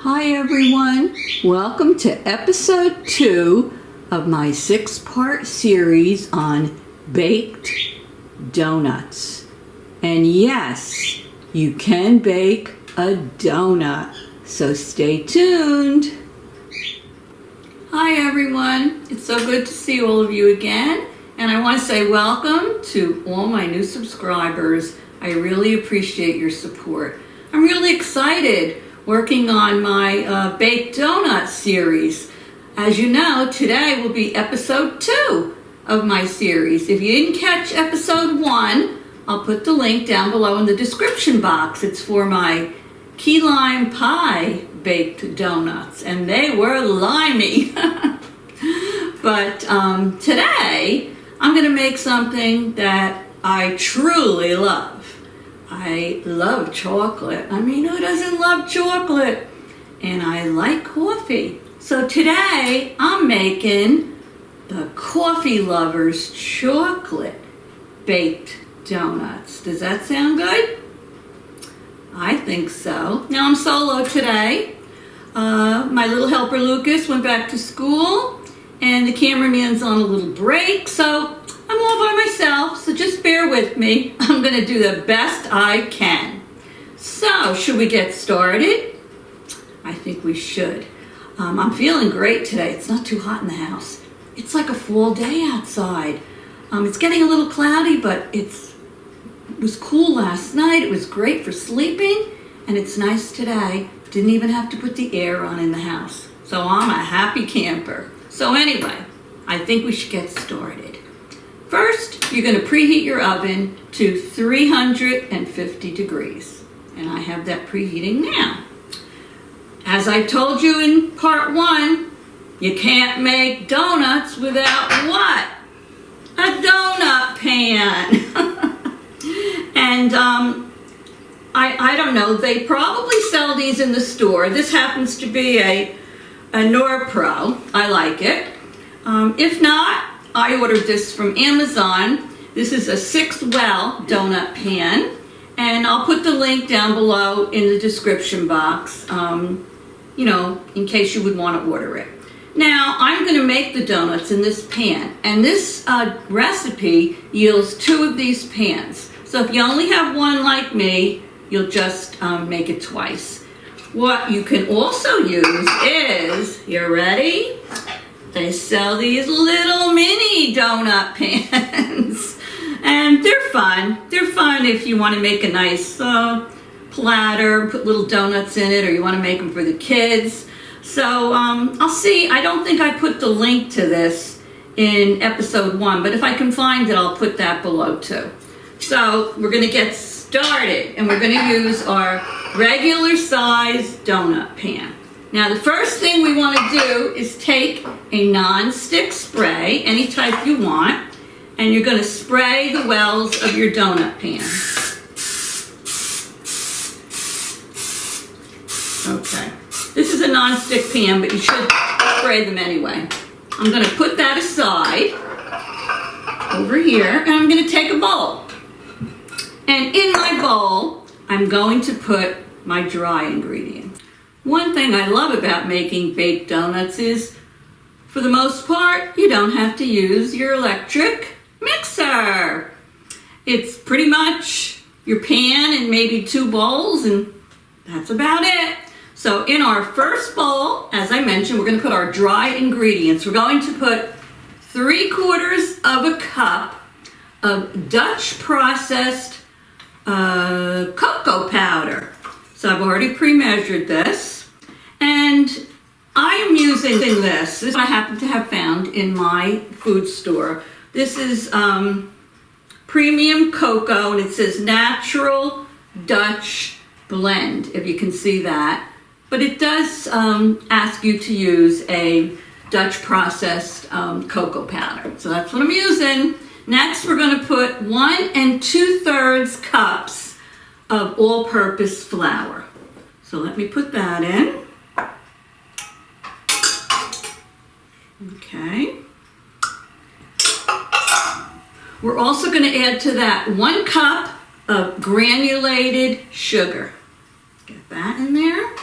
Hi everyone, welcome to episode 2 of my 6-part series on baked donuts. And yes, you can bake a donut, so stay tuned. Hi everyone, it's so good to see all of you again, and I want to say welcome to all my new subscribers. I really appreciate your support. I'm really excited working on my baked donut series. As you know, today will be episode 2 of my series. If you didn't catch episode 1, I'll put the link down below in the description box. It's for my key lime pie baked donuts, and they were limey. But today, I'm going to make something that I truly love. I love chocolate. I mean, who doesn't love chocolate? And I like coffee. So today, I'm making the Coffee Lovers chocolate baked donuts. Does that sound good? I think so. Now I'm solo today. My little helper Lucas went back to school, and the cameraman's on a little break, so I'm all by myself, so just bear with me. I'm going to do the best I can. So, should we get started? I think we should. I'm feeling great today. It's not too hot in the house. It's like a fall day outside. It's getting a little cloudy, but it was cool last night. It was great for sleeping, and it's nice today. Didn't even have to put the air on in the house. So I'm a happy camper. So anyway, I think we should get started. First, you're going to preheat your oven to 350 degrees. And I have that preheating now. As I told you in part 1, you can't make donuts without what? A donut pan. And I don't know, they probably sell these in the store. This happens to be a Norpro. I like it. If not, I ordered this from Amazon. This is a 6-well donut pan, and I'll put the link down below in the description box, in case you would want to order it. Now, I'm going to make the donuts in this pan, and this recipe yields 2 of these pans. So if you only have one like me, you'll just make it twice. What you can also use is, you ready? They sell these little mini donut pans, and they're fun. They're fun if you want to make a nice platter, put little donuts in it, or you want to make them for the kids. So I'll see. I don't think I put the link to this in episode 1, but if I can find it, I'll put that below too. So we're going to get started, and we're going to use our regular size donut pan. Now the first thing we want to do is take a non-stick spray, any type you want, and you're going to spray the wells of your donut pan. Okay, this is a non-stick pan, but you should spray them anyway. I'm going to put that aside over here, and I'm going to take a bowl. And in my bowl, I'm going to put my dry ingredients. One thing I love about making baked donuts is, for the most part, you don't have to use your electric mixer. It's pretty much your pan and maybe 2 bowls, and that's about it. So in our first bowl, as I mentioned, we're going to put our dry ingredients. We're going to put 3/4 of a cup of Dutch processed cocoa powder. So I've already pre-measured this, and I am using this. This is what I happen to have found in my food store. This is premium cocoa, and it says natural Dutch blend, if you can see that. But it does ask you to use a Dutch processed cocoa powder. So that's what I'm using. Next, we're going to put 1 2/3 cups of all-purpose flour. So let me put that in. Okay. We're also going to add to that 1 cup of granulated sugar. Get that in there.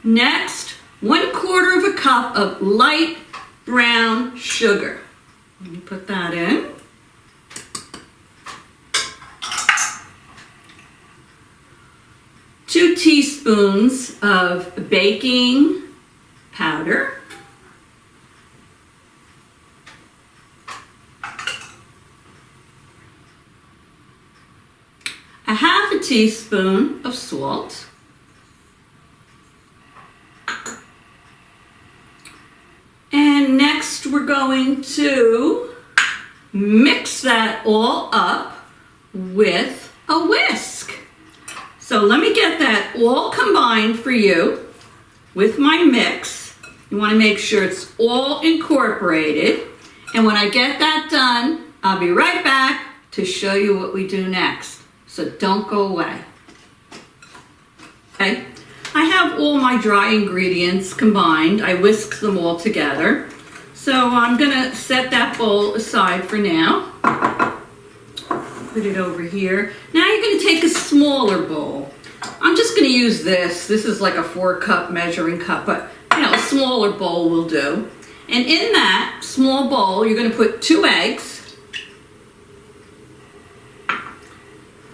Next, 1/4 of a cup of light brown sugar. Let me put that in. Two teaspoons of baking powder. A 1/2 teaspoon of salt. And next we're going to mix that all up with a whisk. So let me get that all combined for you with my mix. You want to make sure it's all incorporated. And when I get that done, I'll be right back to show you what we do next. So don't go away. Okay, I have all my dry ingredients combined. I whisked them all together. So I'm gonna set that bowl aside for now. Put it over here. Now you're gonna take a smaller bowl. I'm just gonna use this. This is like a 4-cup measuring cup, but you know, a smaller bowl will do. And in that small bowl, you're gonna put 2 eggs.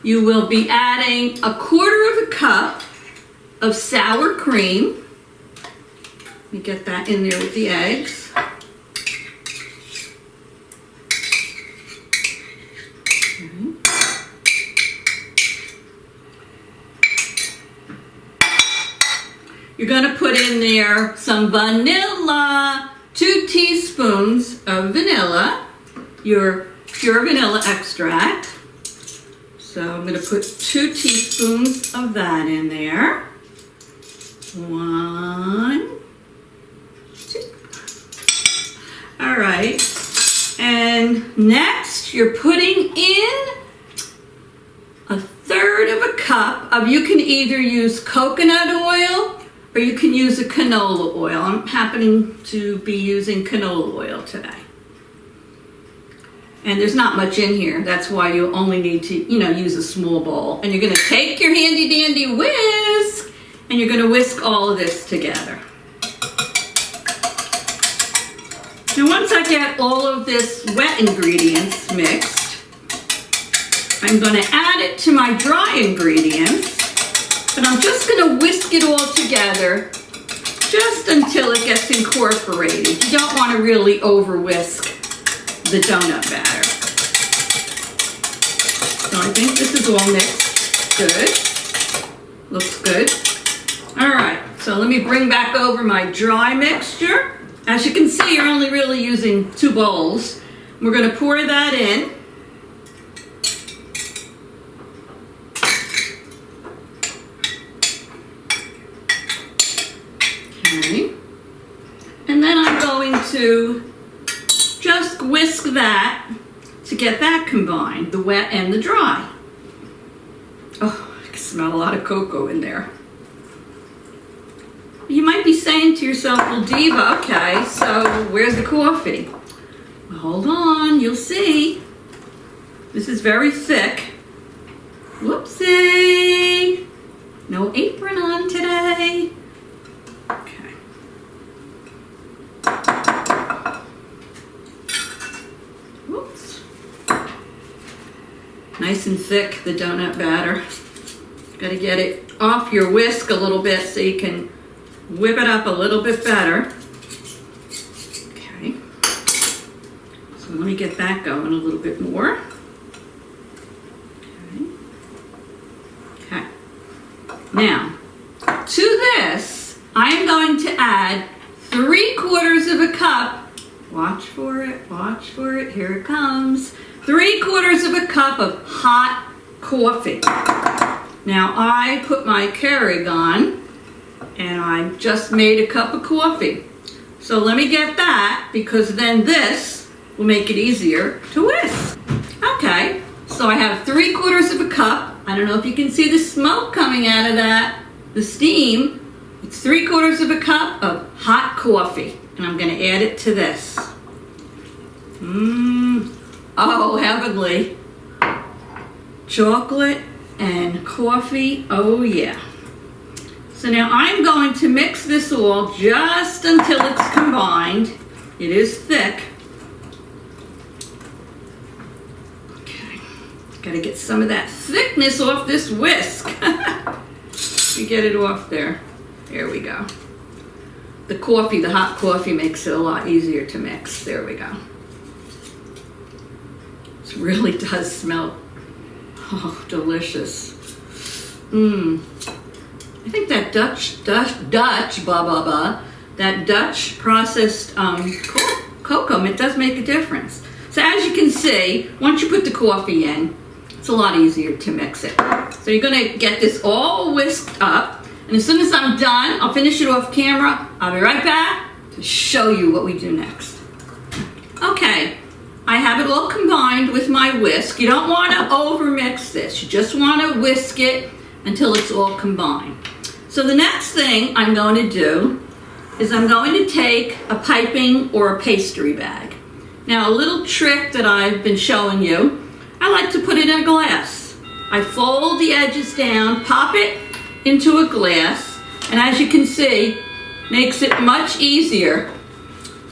You will be adding 1/4 of a cup of sour cream. Let me get that in there with the eggs. Okay. You're going to put in there some vanilla, 2 teaspoons of vanilla, your pure vanilla extract. So I'm going to put 2 teaspoons of that in there. 1, 2. All right. And next you're putting in 1/3 of a cup of, you can either use coconut oil or you can use a canola oil. I'm happening to be using canola oil today. And there's not much in here. That's why you only need to, use a small bowl. And you're gonna take your handy dandy whisk and you're gonna whisk all of this together. Now once I get all of this wet ingredients mixed, I'm gonna add it to my dry ingredients, and I'm just gonna whisk it all together just until it gets incorporated. You don't wanna really over whisk the donut batter. So I think this is all mixed good. Looks good. All right, so let me bring back over my dry mixture. As you can see, you're only really using 2 bowls. We're gonna pour that in. Okay. And then I'm going to just whisk that to get that combined, the wet and the dry. Oh, I can smell a lot of cocoa in there. You might be saying to yourself, well, Diva, okay, so where's the coffee? Well, hold on, you'll see. This is very thick. Whoopsie. No apron on today. Okay. Whoops. Nice and thick, the donut batter. Got to get it off your whisk a little bit so you can whip it up a little bit better. Okay. So let me get that going a little bit more. Okay. Okay. Now, to this, I am going to add 3/4 of a cup. Watch for it, here it comes. 3/4 of a cup of hot coffee. Now, I put my Keurig on, and I just made a cup of coffee. So let me get that, because then this will make it easier to whisk. Okay, so I have 3/4 of a cup. I don't know if you can see the smoke coming out of that, the steam. It's 3/4 of a cup of hot coffee, and I'm gonna add it to this. Oh, heavenly. Chocolate and coffee, oh yeah. So now I'm going to mix this all just until it's combined. It is thick. Okay, gotta get some of that thickness off this whisk. We get it off there. There we go. The coffee, the hot coffee makes it a lot easier to mix. There we go. It really does smell, oh, delicious. I think that Dutch processed cocoa, it does make a difference. So as you can see, once you put the coffee in, it's a lot easier to mix it. So you're gonna get this all whisked up, and as soon as I'm done, I'll finish it off camera. I'll be right back to show you what we do next. Okay, I have it all combined with my whisk. You don't wanna overmix this. You just wanna whisk it until it's all combined. So the next thing I'm going to do is I'm going to take a piping or a pastry bag. Now a little trick that I've been showing you, I like to put it in a glass. I fold the edges down, pop it into a glass, and as you can see, makes it much easier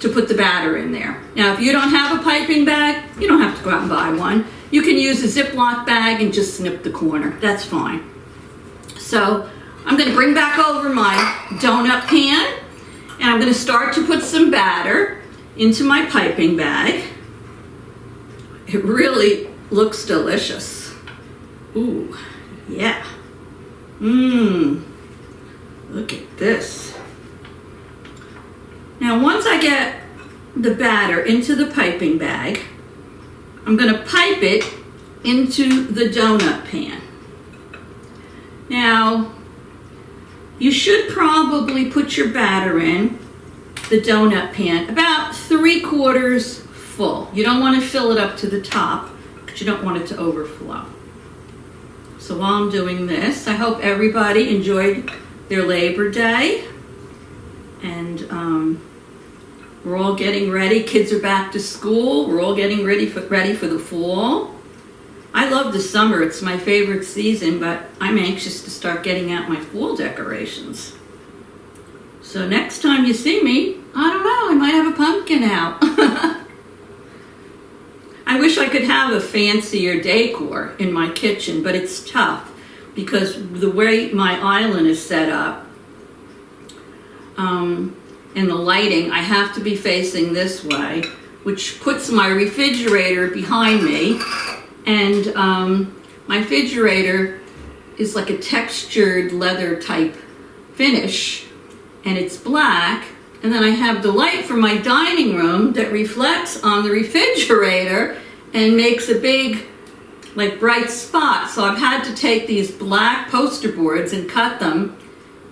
to put the batter in there. Now if you don't have a piping bag, you don't have to go out and buy one. You can use a Ziploc bag and just snip the corner, that's fine. So I'm going to bring back over my donut pan, and I'm going to start to put some batter into my piping bag. It really looks delicious. Ooh, yeah. Look at this. Now once I get the batter into the piping bag, I'm going to pipe it into the donut pan. Now, you should probably put your batter in the donut pan about 3/4 full. You don't want to fill it up to the top because you don't want it to overflow. So while I'm doing this, I hope everybody enjoyed their Labor Day. And we're all getting ready. Kids are back to school. We're all getting ready for the fall. I love the summer, it's my favorite season, but I'm anxious to start getting out my fall decorations. So next time you see me, I don't know, I might have a pumpkin out. I wish I could have a fancier decor in my kitchen, but it's tough because the way my island is set up and the lighting, I have to be facing this way, which puts my refrigerator behind me. And my refrigerator is like a textured leather type finish, and it's black. And then I have the light from my dining room that reflects on the refrigerator and makes a big, like, bright spot. So I've had to take these black poster boards and cut them,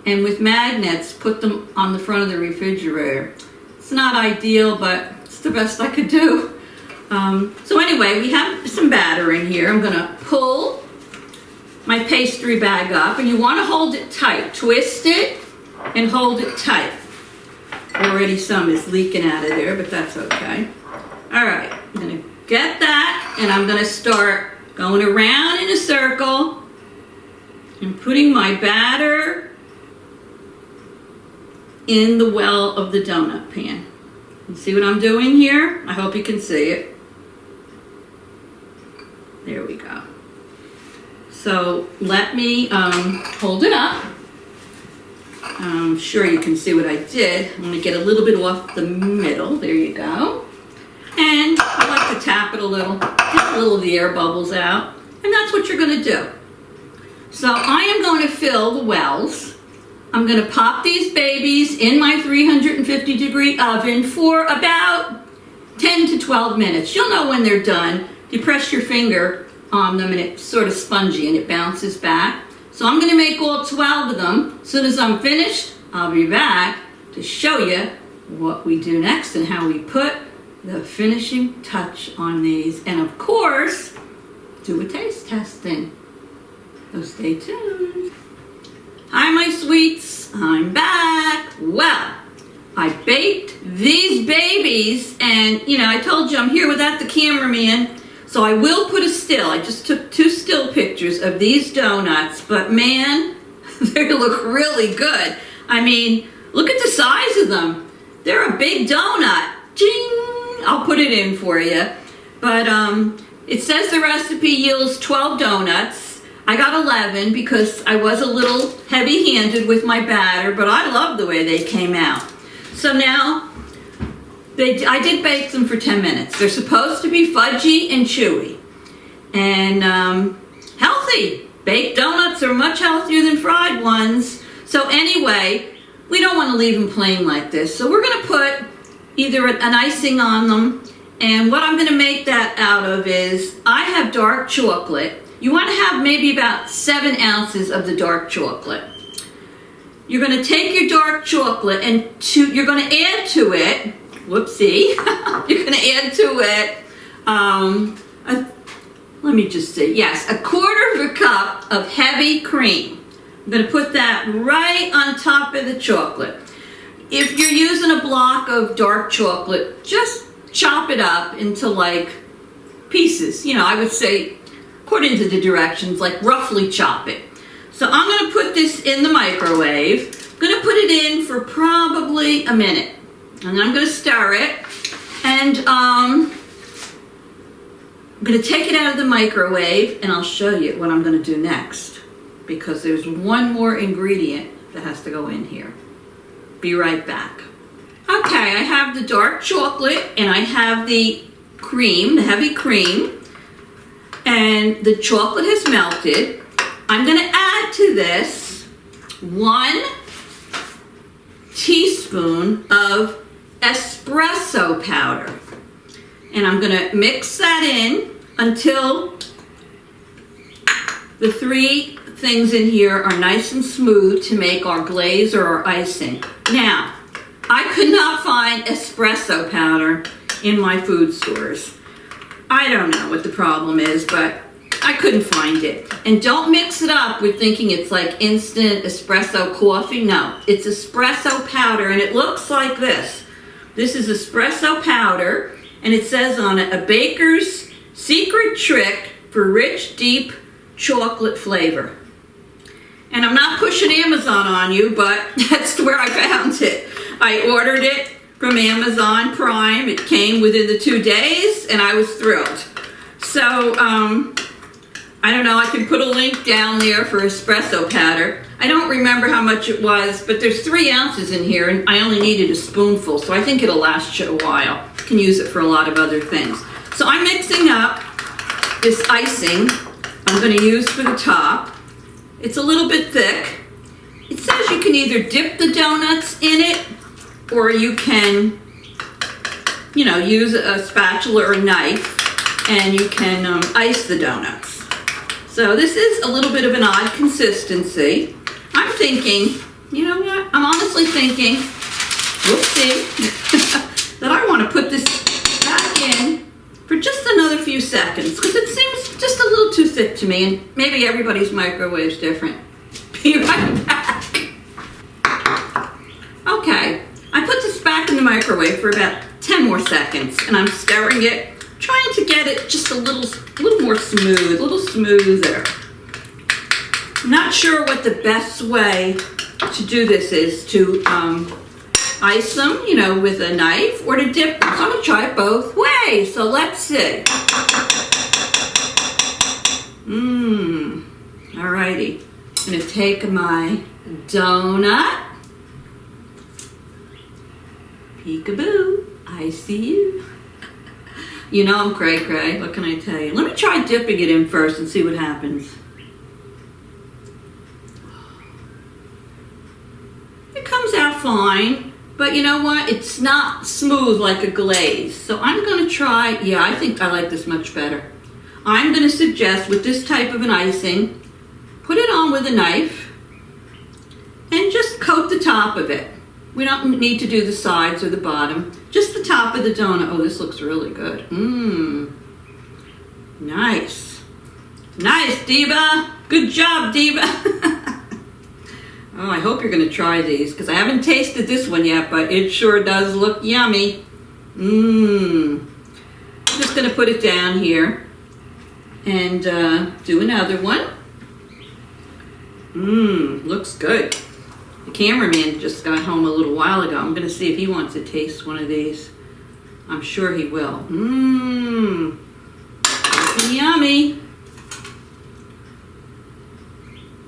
and with magnets put them on the front of the refrigerator. It's not ideal, but it's the best I could do. So anyway, we have some batter in here. I'm going to pull my pastry bag up, and you want to hold it tight. Twist it and hold it tight. Already some is leaking out of there, but that's okay. All right, I'm going to get that, and I'm going to start going around in a circle and putting my batter in the well of the donut pan. You see what I'm doing here? I hope you can see it. There we go. So let me hold it up. I'm sure you can see what I did. I'm going to get a little bit off the middle. There you go. And I like to tap it a little, get a little of the air bubbles out. And that's what you're going to do. So I am going to fill the wells. I'm going to pop these babies in my 350-degree oven for about 10 to 12 minutes. You'll know when they're done. You press your finger on them and it's sort of spongy and it bounces back. So I'm going to make all 12 of them. As soon as I'm finished, I'll be back to show you what we do next and how we put the finishing touch on these. And of course, do a taste testing. So stay tuned. Hi, my sweets. I'm back. Well, I baked these babies, and I told you I'm here without the cameraman, so I will put a still. I just took 2 still pictures of these donuts, but man, They look really good. I mean, look at the size of them. They're a big donut. Ding! I'll put it in for you. But it says the recipe yields 12 donuts. I got 11 because I was a little heavy-handed with my batter, but I love the way they came out. So now, I did bake them for 10 minutes. They're supposed to be fudgy and chewy. And healthy. Baked donuts are much healthier than fried ones. So anyway, we don't want to leave them plain like this. So we're going to put either an icing on them. And what I'm going to make that out of is, I have dark chocolate. You want to have maybe about 7 ounces of the dark chocolate. You're going to take your dark chocolate and you're going to add to it, whoopsie, you're going to add to it, let me just see, yes, 1/4 cup of heavy cream. I'm going to put that right on top of the chocolate. If you're using a block of dark chocolate, just chop it up into like pieces. You know, I would say, according to the directions, like roughly chop it. So I'm going to put this in the microwave. I'm going to put it in for probably a minute. And then I'm going to stir it. And I'm going to take it out of the microwave, and I'll show you what I'm going to do next. Because there's one more ingredient that has to go in here. Be right back. Okay, I have the dark chocolate, and I have the cream, the heavy cream. And the chocolate has melted. I'm going to add to this 1 teaspoon of espresso powder. And I'm going to mix that in until the 3 things in here are nice and smooth to make our glaze or our icing. Now, I could not find espresso powder in my food stores. I don't know what the problem is, but I couldn't find it. And don't mix it up with thinking it's like instant espresso coffee. No, it's espresso powder, and it looks like this. This is espresso powder, and it says on it, a baker's secret trick for rich, deep chocolate flavor. And I'm not pushing Amazon on you, but that's where I found it. I ordered it from Amazon Prime. It came within the 2 days, and I was thrilled. So, I don't know, I can put a link down there for espresso powder. I don't remember how much it was, but there's 3 ounces in here, and I only needed a spoonful, so I think it'll last you a while. You can use it for a lot of other things. So I'm mixing up this icing I'm going to use for the top. It's a little bit thick. It says you can either dip the donuts in it, or you can, you know, use a spatula or a knife, and you can ice the donuts. So this is a little bit of an odd consistency. I'm thinking, you know what? I'm honestly thinking, whoopsie, that I want to put this back in for just another few seconds, because it seems just a little too thick to me, and maybe everybody's microwave's different. Be right back. Okay, I put this back in the microwave for about 10 more seconds, and I'm stirring it, trying to get it just a little more smooth, a little smoother. I'm not sure what the best way to do this is, to ice them, you know, with a knife, or to dip them. So I'm going to try it both ways. So let's see. Alrighty. I'm going to take my donut. Peekaboo. I see you. You know I'm cray-cray. What can I tell you? Let me try dipping it in first and see what happens. It comes out fine. But you know what? It's not smooth like a glaze. So I'm going to try, yeah, I think I like this much better. I'm going to suggest with this type of an icing, put it on with a knife and just coat the top of it. We don't need to do the sides or the bottom, just the top of the donut. Oh, this looks really good. Nice. Nice, Diva. Good job, Diva. Oh, I hope you're going to try these, because I haven't tasted this one yet, but it sure does look yummy. I'm just going to put it down here and do another one. Looks good. The cameraman just got home a little while ago. I'm going to see if he wants to taste one of these. I'm sure he will. Yummy.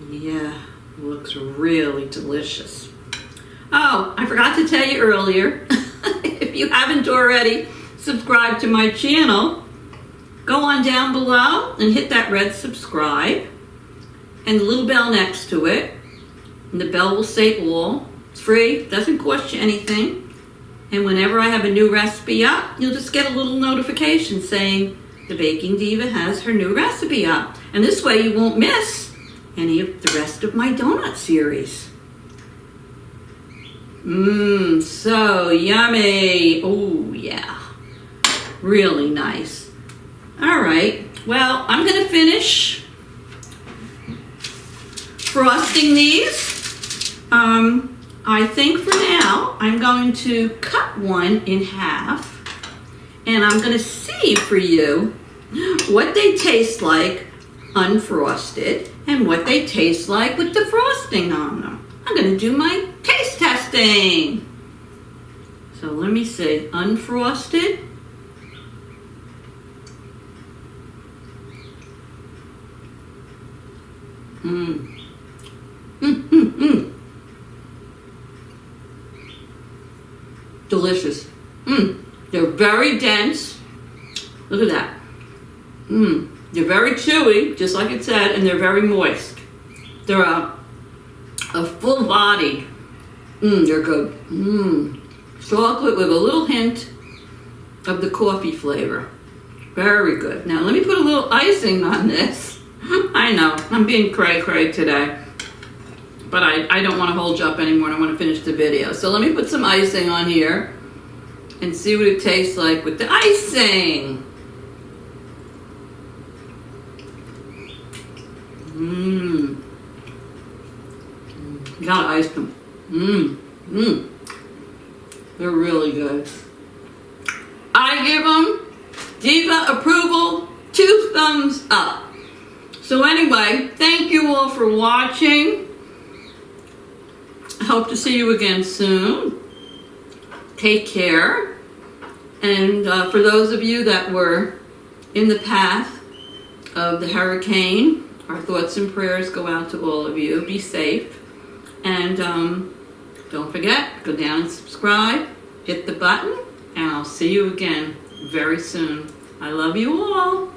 Yeah, looks really delicious. Oh, I forgot to tell you earlier, if you haven't already subscribed to my channel, go on down below and hit that red subscribe and the little bell next to it. And the bell will say all. It's free, doesn't cost you anything. And whenever I have a new recipe up, you'll just get a little notification saying the Baking Diva has her new recipe up. And this way you won't miss any of the rest of my donut series. So yummy. Oh yeah, really nice. All right, well, I'm gonna finish frosting these. I think for now, I'm going to cut one in half and I'm gonna see for you what they taste like unfrosted and what they taste like with the frosting on them. I'm gonna do my taste testing. So let me see, unfrosted. Delicious. They're very dense. Look at that. They're very chewy, just like it said, and they're very moist. They're a full body. They're good. Chocolate with a little hint of the coffee flavor. Very good. Now let me put a little icing on this. I know, I'm being cray-cray today. But I don't want to hold you up anymore. I want to finish the video. So let me put some icing on here and see what it tastes like with the icing. Gotta ice them. They're really good. I give them Diva approval, 2 thumbs up. So anyway, thank you all for watching. I hope to see you again soon. Take care. And for those of you that were in the path of the hurricane, our thoughts and prayers go out to all of you. Be safe. And don't forget, go down and subscribe, hit the button, and I'll see you again very soon. I love you all.